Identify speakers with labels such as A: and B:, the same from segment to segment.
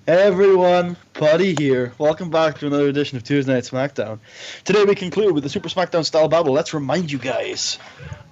A: Hey everyone, Putty here. Welcome back to another edition of Tuesday Night SmackDown. Today we conclude with the Super SmackDown style battle. Let's remind you guys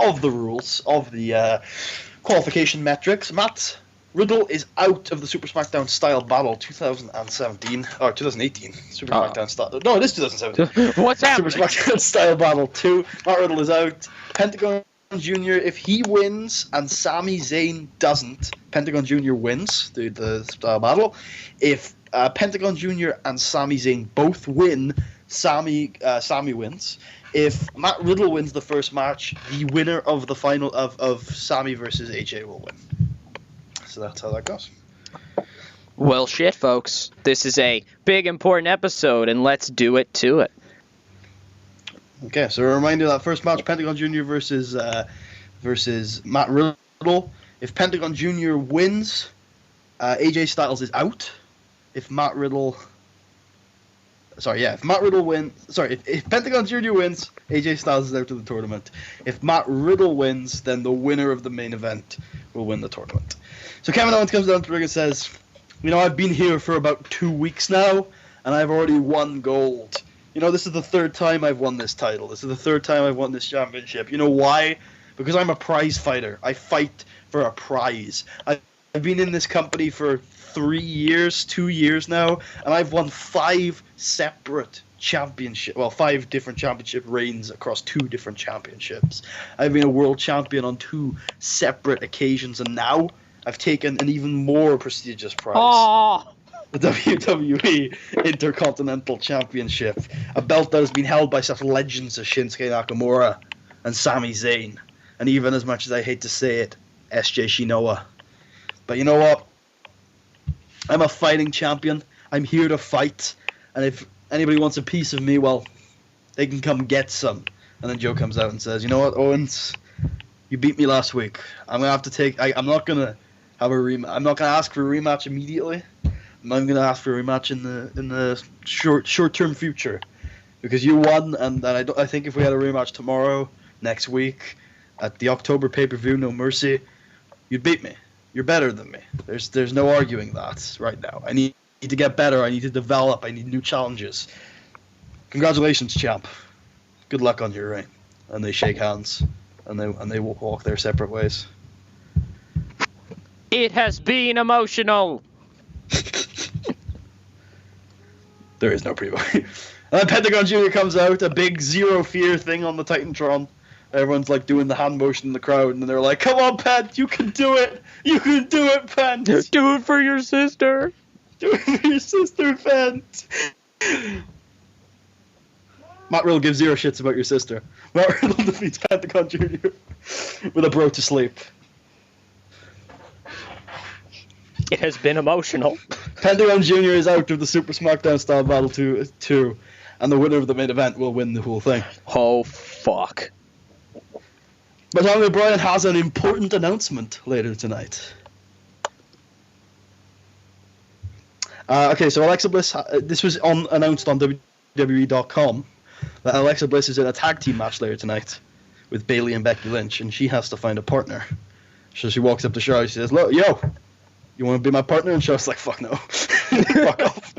A: of the rules, of the qualification metrics. Matt Riddle is out of the Super SmackDown style battle 2017, or 2018. Super SmackDown style. No, it is 2017.
B: What's happening?
A: Super SmackDown style battle 2. Matt Riddle is out. Pentagon Jr., if he wins and Sami Zayn doesn't, Pentagon Jr. wins the style battle. If Pentagon Jr. and Sami Zayn both win, Sami wins. If Matt Riddle wins the first match, the winner of the final of Sami versus AJ will win. So that's how that goes.
B: Well, shit, folks. This is a big, important episode, and let's do it to it.
A: Okay, so a reminder that first match, Pentagon Jr. versus Matt Riddle. If Pentagon Jr. wins, AJ Styles is out. If Matt Riddle wins, if Pentagon Jr. wins, AJ Styles is out of the tournament. If Matt Riddle wins, then the winner of the main event will win the tournament. So Kevin Owens comes down to the ring and says, I've been here for about 2 weeks now, and I've already won gold. This is the third time I've won this title. This is the third time I've won this championship. You know why? Because I'm a prize fighter. I fight for a prize. I've been in this company for 2 years now, and I've won 5 different championship reigns across 2 different championships. I've been a world champion on 2 separate occasions, and now I've taken an even more prestigious prize.
B: Aww.
A: The WWE Intercontinental Championship, a belt that has been held by such legends as Shinsuke Nakamura and Sami Zayn, and even, as much as I hate to say it, SJ Shinoa. But you know what? I'm a fighting champion. I'm here to fight, and if anybody wants a piece of me, well, they can come get some. And then Joe comes out and says, "You know what, Owens? You beat me last week. I'm gonna have to take. I'm not gonna have a rematch. I'm not gonna ask for a rematch immediately. I'm going to ask for a rematch in the short-term future, because you won, and I think if we had a rematch tomorrow, next week, at the October pay-per-view, No Mercy, you'd beat me. You're better than me. There's no arguing that right now. I need to get better. I need to develop. I need new challenges. Congratulations, champ. Good luck on your reign." And they shake hands, and they walk their separate ways.
B: It has been emotional.
A: There is no pre-boy. And then Pentagon Jr. comes out, a big zero fear thing on the Titantron. Everyone's like doing the hand motion in the crowd, and they're like, "Come on, Pent, you can do it! You can do it, Pent!
B: Do it for your sister!
A: Do it for your sister, Pent!" Matt Riddle gives 0 shits about your sister. Matt Riddle defeats Pentagon Jr. with a bro to sleep.
B: It has been emotional.
A: Pentagon Jr. is out of the Super SmackDown style battle 2, and the winner of the main event will win the whole thing.
B: Oh, fuck.
A: But Daniel Bryan has an important announcement later tonight. Okay, so Alexa Bliss, this was announced on WWE.com, that Alexa Bliss is in a tag team match later tonight with Bayley and Becky Lynch, and she has to find a partner. So she walks up to Charlotte, she says, "Look, yo, you want to be my partner?" And Charlotte's like, "Fuck no." Fuck off.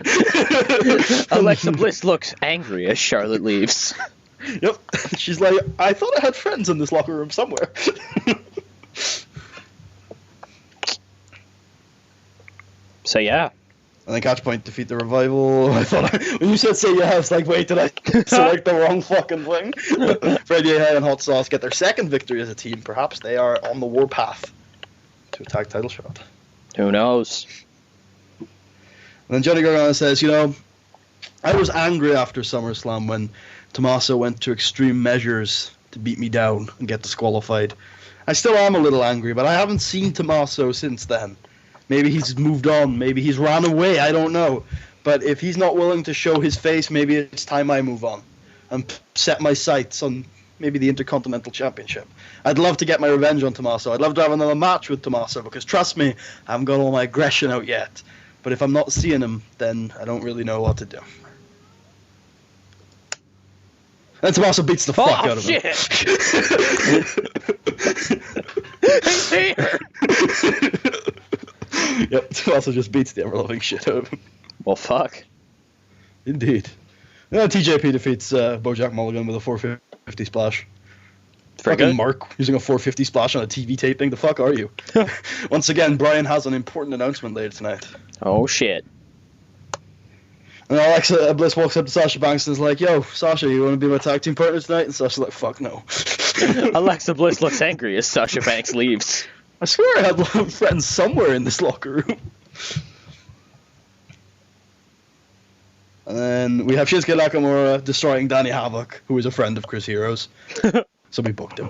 B: Alexa Bliss looks angry as Charlotte leaves.
A: Yep. She's like, "I thought I had friends in this locker room somewhere."
B: So, yeah.
A: And then Catchpoint defeat the Revival. I thought when you said "say yeah," I was like, "Wait, did I select the wrong fucking thing?" Freddie and Hot Sauce get their second victory as a team. Perhaps they are on the warpath to a tag title shot.
B: Who knows?
A: And then Johnny Gargano says, "I was angry after SummerSlam when Tommaso went to extreme measures to beat me down and get disqualified. I still am a little angry, but I haven't seen Tommaso since then. Maybe he's moved on. Maybe he's ran away. I don't know. But if he's not willing to show his face, maybe it's time I move on and set my sights on maybe the Intercontinental Championship. I'd love to get my revenge on Tommaso. I'd love to have another match with Tommaso, because trust me, I haven't got all my aggression out yet. But if I'm not seeing him, then I don't really know what to do." And Tommaso beats the fuck out of him.
B: He's here!
A: Yep, also just beats the ever-loving shit out of him.
B: Well, fuck.
A: Indeed. TJP defeats Bojack Mulligan with a 450 splash.
B: Very
A: Fucking
B: good.
A: Mark using a 450 splash on a TV taping. The fuck are you? Once again, Brian has an important announcement later tonight.
B: Oh, shit.
A: And Alexa Bliss walks up to Sasha Banks and is like, "Yo, Sasha, you want to be my tag team partner tonight?" And Sasha's like, "Fuck no."
B: Alexa Bliss looks angry as Sasha Banks leaves.
A: I swear I had friends somewhere in this locker room. And then we have Shinsuke Nakamura destroying Danny Havoc, who is a friend of Chris Hero's. So we booked him.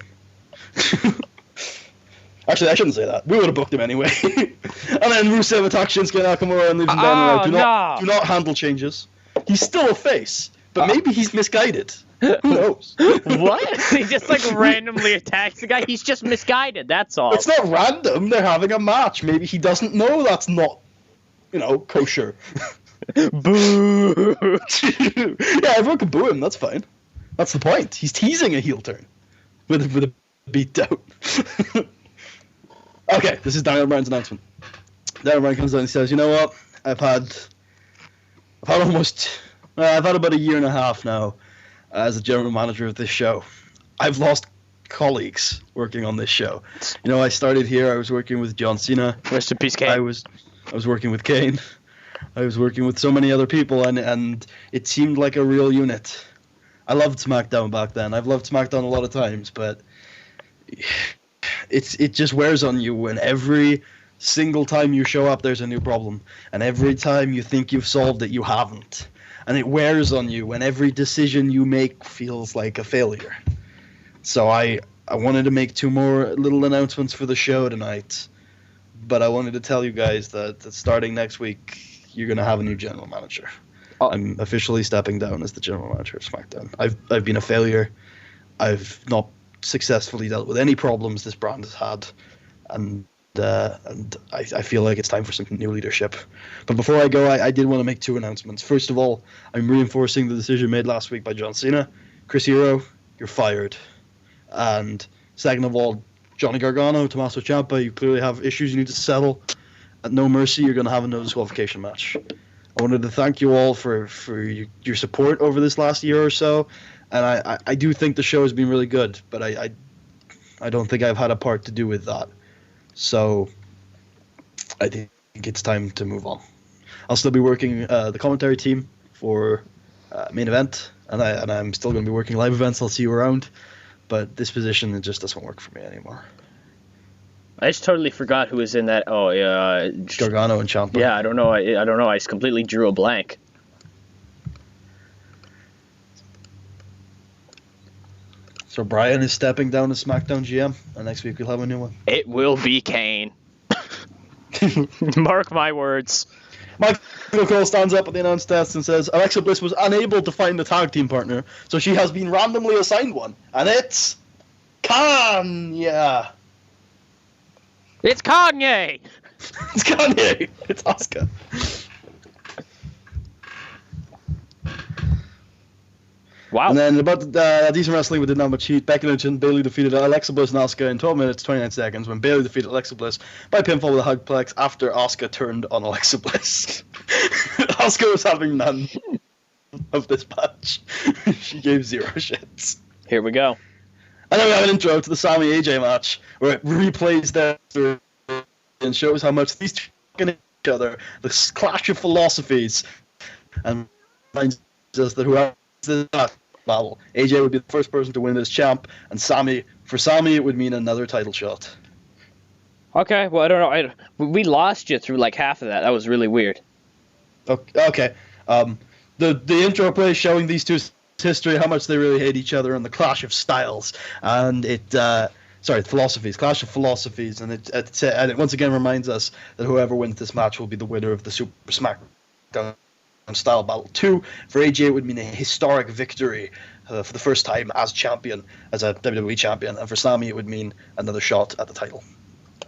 A: Actually, I shouldn't say that. We would have booked him anyway. And then Rusev attacks Shinsuke Nakamura and leaves him down the road. Do not handle changes. He's still a face, but maybe he's misguided. Who knows?
B: What? He just like randomly attacks the guy? He's just misguided, that's all.
A: It's not random. They're having a match. Maybe he doesn't know that's not, kosher.
B: Boo!
A: Yeah, everyone can boo him. That's fine. That's the point. He's teasing a heel turn with a beat down. Okay, this is Daniel Bryan's announcement. Daniel Bryan comes down and says, "You know what? I've had about a year and a half now as a general manager of this show. I've lost colleagues working on this show. I started here. I was working with John Cena.
B: Rest in peace, Kane.
A: I was working with Kane. I was working with so many other people, and it seemed like a real unit. I loved SmackDown back then. I've loved SmackDown a lot of times, but it just wears on you when every single time you show up there's a new problem, and every time you think you've solved it, you haven't. And it wears on you when every decision you make feels like a failure. So I wanted to make 2 more little announcements for the show tonight, but I wanted to tell you guys that starting next week, you're going to have a new general manager.
B: Oh.
A: I'm officially stepping down as the general manager of SmackDown. I've been a failure. I've not successfully dealt with any problems this brand has had, and I feel like it's time for some new leadership. But before I go, I did want to make 2 announcements. First of all, I'm reinforcing the decision made last week by John Cena. Chris Hero, you're fired. And second of all, Johnny Gargano, Tommaso Ciampa, you clearly have issues you need to settle. At No Mercy, you're going to have a no disqualification match. I wanted to thank you all for your support over this last year or so. And I do think the show has been really good, but I don't think I've had a part to do with that. So I think it's time to move on. I'll still be working the commentary team for main event, and I'm still going to be working live events. I'll see you around. But this position, it just doesn't work for me anymore.
B: I just totally forgot who was in that. Oh, yeah.
A: Gargano and Ciampa.
B: Yeah, I don't know. I don't know. I just completely drew a blank.
A: So Brian is stepping down as SmackDown GM, and next week we'll have a new one.
B: It will be Kane. Mark my words.
A: Michael Cole stands up at the announce desk and says, "Alexa Bliss was unable to find a tag team partner, so she has been randomly assigned one, and it's Kanye."
B: It's Kanye!
A: It's Kanye. It's Asuka.
B: Wow.
A: And then about decent wrestling, we did not much heat. Becky Lynch and Bayley defeated Alexa Bliss and Asuka in 12 minutes, 29 seconds, when Bayley defeated Alexa Bliss by pinfall with a hugplex after Asuka turned on Alexa Bliss. Asuka was having none of this match. She gave 0 shits.
B: Here we go.
A: And then we have an intro to the Sami AJ match, where it replays their and shows how much these two are each other, this clash of philosophies, and reminds us that whoever this battle, AJ would be the first person to win as champ, and for Sami it would mean another title shot.
B: Okay, well, I don't know. We lost you through like half of that. That was really weird.
A: Okay. The intro plays showing these two's history, how much they really hate each other, and the clash of styles, and philosophies, clash of philosophies, and it once again reminds us that whoever wins this match will be the winner of the Super SmackDown Style Battle 2. For AJ, it would mean a historic victory for the first time as champion, as a WWE champion, and for Sami, it would mean another shot at the title.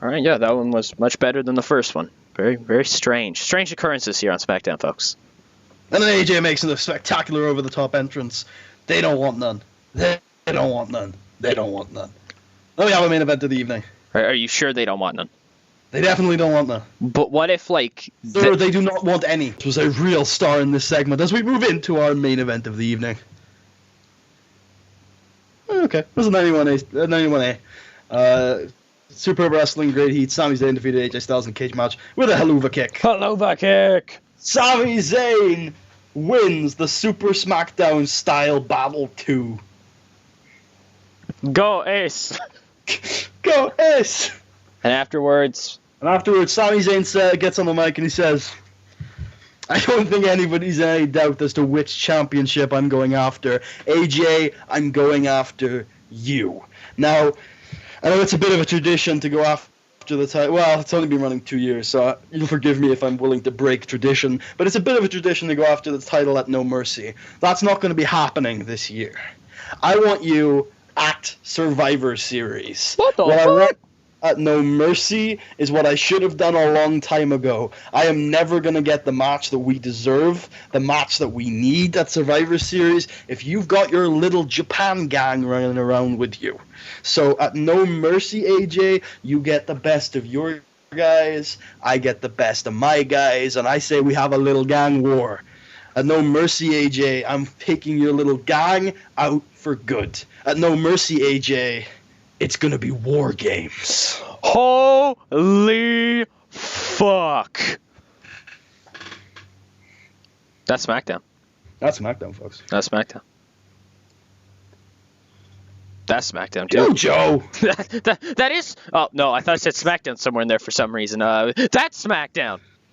B: All right, yeah, that one was much better than the first one. Very, very strange. Strange occurrences here on SmackDown, folks.
A: And then AJ makes a spectacular over-the-top entrance. They don't want none. They don't want none. They don't want none. Then we have a main event of the evening.
B: Are you sure they don't want none?
A: They definitely don't want that.
B: But what if, like...
A: Sir, they do not want any. This was a real star in this segment as we move into our main event of the evening. Okay, this is 91A. Superb Wrestling, Great Heat. Sami Zayn defeated AJ Styles in a cage match with a Helluva Kick.
B: Helluva Kick!
A: Sami Zayn wins the Super SmackDown Style Battle 2.
B: Go Ace!
A: Go Ace!
B: And afterwards,
A: Sami Zayn gets on the mic and he says, I don't think anybody's in any doubt as to which championship I'm going after. AJ, I'm going after you. Now, I know it's a bit of a tradition to go after the title. Well, it's only been running 2 years, so you'll forgive me if I'm willing to break tradition. But it's a bit of a tradition to go after the title at No Mercy. That's not going to be happening this year. I want you at Survivor Series.
B: What the
A: I
B: fuck?
A: want at No Mercy is what I should have done a long time ago. I am never going to get the match that we deserve, the match that we need at Survivor Series, if you've got your little Japan gang running around with you. So at No Mercy, AJ, you get the best of your guys, I get the best of my guys, and I say we have a little gang war. At No Mercy, AJ, I'm taking your little gang out for good. At No Mercy, AJ, it's gonna be war games.
B: Holy fuck. That's SmackDown.
A: That's SmackDown, folks.
B: That's SmackDown. That's SmackDown, too.
A: Yo, Joe!
B: that is... Oh, no, I thought I said SmackDown somewhere in there for some reason. That's SmackDown.